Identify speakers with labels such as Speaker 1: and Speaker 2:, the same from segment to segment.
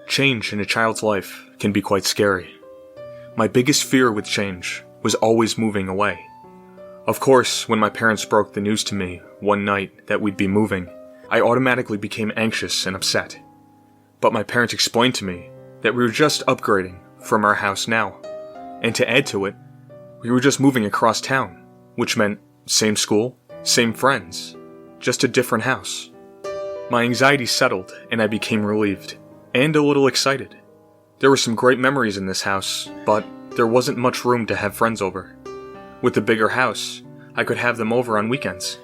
Speaker 1: Change in a child's life can be quite scary. My biggest fear with change was always moving away. Of course, when my parents broke the news to me one night that we'd be moving, I automatically became anxious and upset. But my parents explained to me that we were just upgrading from our house now, and to add to it, we were just moving across town, which meant same school, same friends, just a different house. My anxiety settled and I became relieved, and a little excited. There were some great memories in this house, but there wasn't much room to have friends over. With the bigger house, I could have them over on weekends.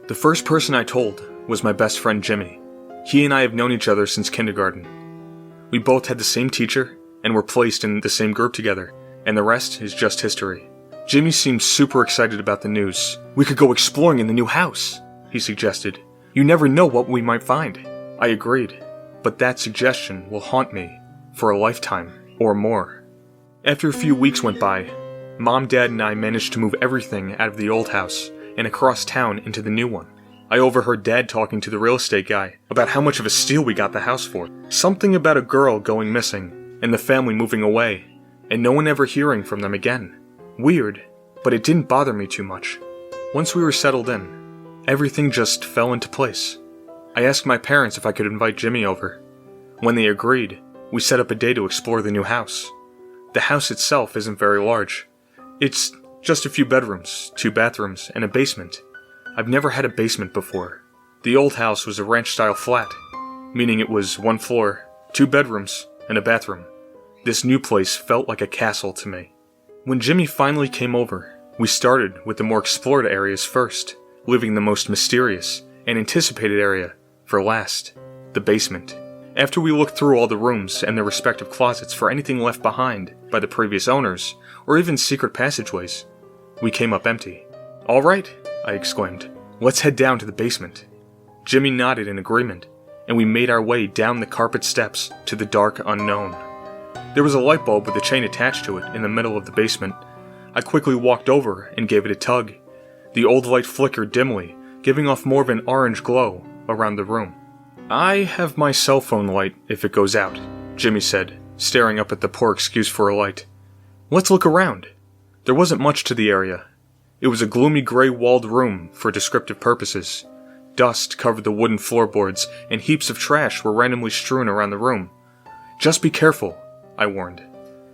Speaker 1: The first person I told was my best friend Jimmy. He and I have known each other since kindergarten. We both had the same teacher and were placed in the same group together, and the rest is just history. Jimmy seemed super excited about the news. "We could go exploring in the new house," he suggested. "You never know what we might find." I agreed, but that suggestion will haunt me for a lifetime or more. After a few weeks went by, Mom, Dad, and I managed to move everything out of the old house and across town into the new one. I overheard Dad talking to the real estate guy about how much of a steal we got the house for. Something about a girl going missing and the family moving away and no one ever hearing from them again. Weird, but it didn't bother me too much. Once we were settled in, everything just fell into place. I asked my parents if I could invite Jimmy over. When they agreed, we set up a day to explore the new house. The house itself isn't very large. It's just a few bedrooms, 2 bathrooms, and a basement. I've never had a basement before. The old house was a ranch-style flat, meaning it was 1 floor, 2 bedrooms, and a bathroom. This new place felt like a castle to me. When Jimmy finally came over, we started with the more explored areas first, leaving the most mysterious and anticipated area for last, the basement. After we looked through all the rooms and their respective closets for anything left behind by the previous owners, or even secret passageways, we came up empty. "All right," I exclaimed. "Let's head down to the basement." Jimmy nodded in agreement, and we made our way down the carpet steps to the dark unknown. There was a light bulb with a chain attached to it in the middle of the basement. I quickly walked over and gave it a tug. The old light flickered dimly, giving off more of an orange glow around the room. "I have my cell phone light if it goes out," Jimmy said, staring up at the poor excuse for a light. "Let's look around." There wasn't much to the area. It was a gloomy gray-walled room for descriptive purposes. Dust covered the wooden floorboards, and heaps of trash were randomly strewn around the room. "Just be careful," I warned.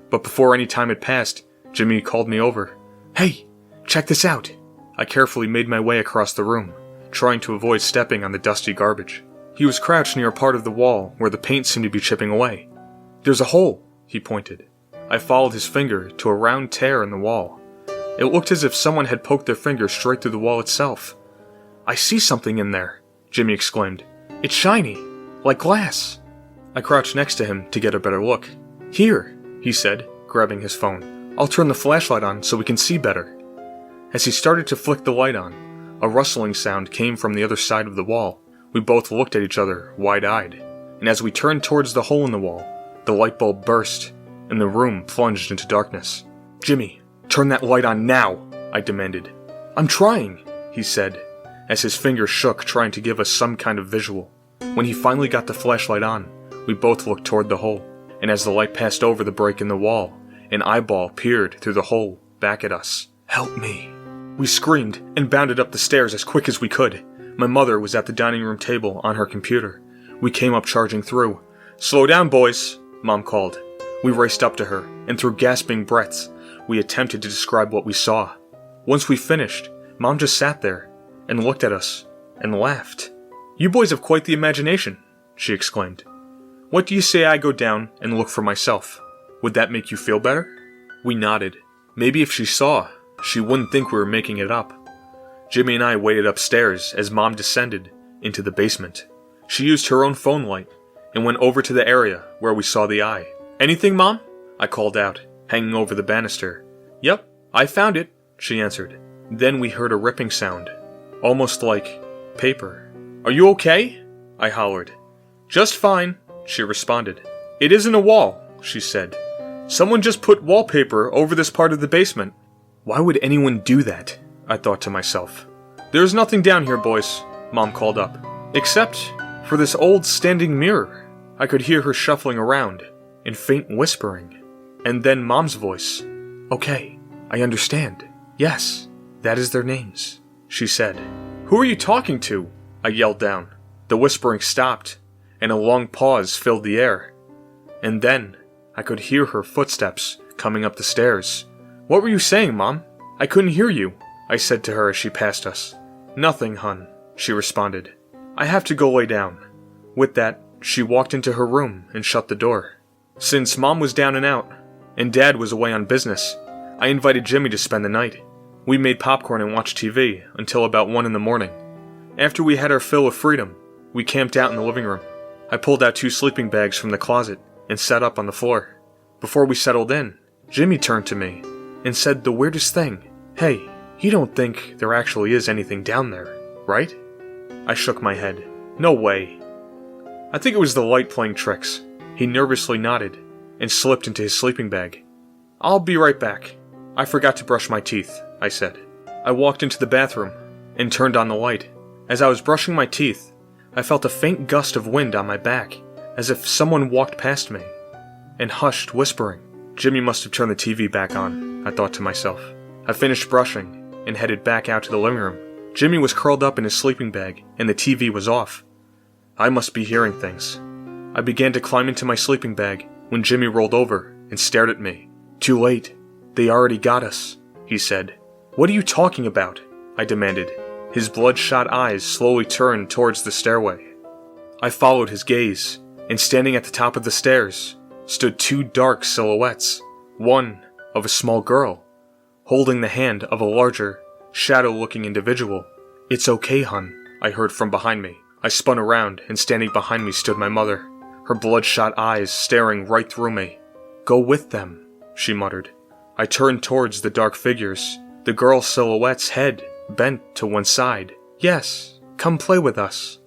Speaker 1: But before any time had passed, Jimmy called me over. "Hey, check this out." I carefully made my way across the room, trying to avoid stepping on the dusty garbage. He was crouched near a part of the wall where the paint seemed to be chipping away. "There's a hole," he pointed. I followed his finger to a round tear in the wall. It looked as if someone had poked their finger straight through the wall itself. "I see something in there," Jimmy exclaimed. "It's shiny, like glass." I crouched next to him to get a better look. "Here," he said, grabbing his phone. "I'll turn the flashlight on so we can see better." As he started to flick the light on, a rustling sound came from the other side of the wall. We both looked at each other, wide-eyed, and as we turned towards the hole in the wall, the light bulb burst, and the room plunged into darkness. "Jimmy, turn that light on now," I demanded. "I'm trying," he said, as his fingers shook trying to give us some kind of visual. When he finally got the flashlight on, we both looked toward the hole, and as the light passed over the break in the wall, an eyeball peered through the hole back at us. "Help me." We screamed and bounded up the stairs as quick as we could. My mother was at the dining room table on her computer. We came up charging through. "Slow down, boys," Mom called. We raced up to her, and through gasping breaths, we attempted to describe what we saw. Once we finished, Mom just sat there and looked at us and laughed. "You boys have quite the imagination," she exclaimed. "What do you say I go down and look for myself? Would that make you feel better?" We nodded. Maybe if she saw, she wouldn't think we were making it up. Jimmy and I waited upstairs as Mom descended into the basement. She used her own phone light and went over to the area where we saw the eye. "Anything, Mom?" I called out, hanging over the banister. "Yep, I found it," she answered. Then we heard a ripping sound, almost like paper. "Are you okay?" I hollered. "Just fine," she responded. "It isn't a wall," she said. "Someone just put wallpaper over this part of the basement." Why would anyone do that? I thought to myself. "There's nothing down here, boys," Mom called up. "Except for this old standing mirror," I could hear her shuffling around and faint whispering. And then Mom's voice. "Okay, I understand. Yes, that is their names," she said. "Who are you talking to?" I yelled down. The whispering stopped, and a long pause filled the air. And then I could hear her footsteps coming up the stairs. "What were you saying, Mom? I couldn't hear you," I said to her as she passed us. "Nothing, hun," she responded. "I have to go lay down." With that, she walked into her room and shut the door. Since Mom was down and out, and Dad was away on business, I invited Jimmy to spend the night. We made popcorn and watched TV until about 1 in the morning. After we had our fill of freedom, we camped out in the living room. I pulled out 2 sleeping bags from the closet and sat up on the floor. Before we settled in, Jimmy turned to me and said the weirdest thing. "Hey, you don't think there actually is anything down there, right?" I shook my head. "No way." "I think it was the light playing tricks." He nervously nodded and slipped into his sleeping bag. "I'll be right back. I forgot to brush my teeth," I said. I walked into the bathroom and turned on the light. As I was brushing my teeth, I felt a faint gust of wind on my back, as if someone walked past me, and hushed, whispering. Jimmy must have turned the TV back on, I thought to myself. I finished brushing and headed back out to the living room. Jimmy was curled up in his sleeping bag, and the TV was off. I must be hearing things. I began to climb into my sleeping bag when Jimmy rolled over and stared at me. "Too late. They already got us," he said. "What are you talking about?" I demanded. His bloodshot eyes slowly turned towards the stairway. I followed his gaze, and standing at the top of the stairs stood 2 dark silhouettes. One of a small girl, holding the hand of a larger, shadow-looking individual. "It's okay, hun," I heard from behind me. I spun around, and standing behind me stood my mother, her bloodshot eyes staring right through me. "Go with them," she muttered. I turned towards the dark figures. The girl silhouette's head bent to one side. "Yes, come play with us,"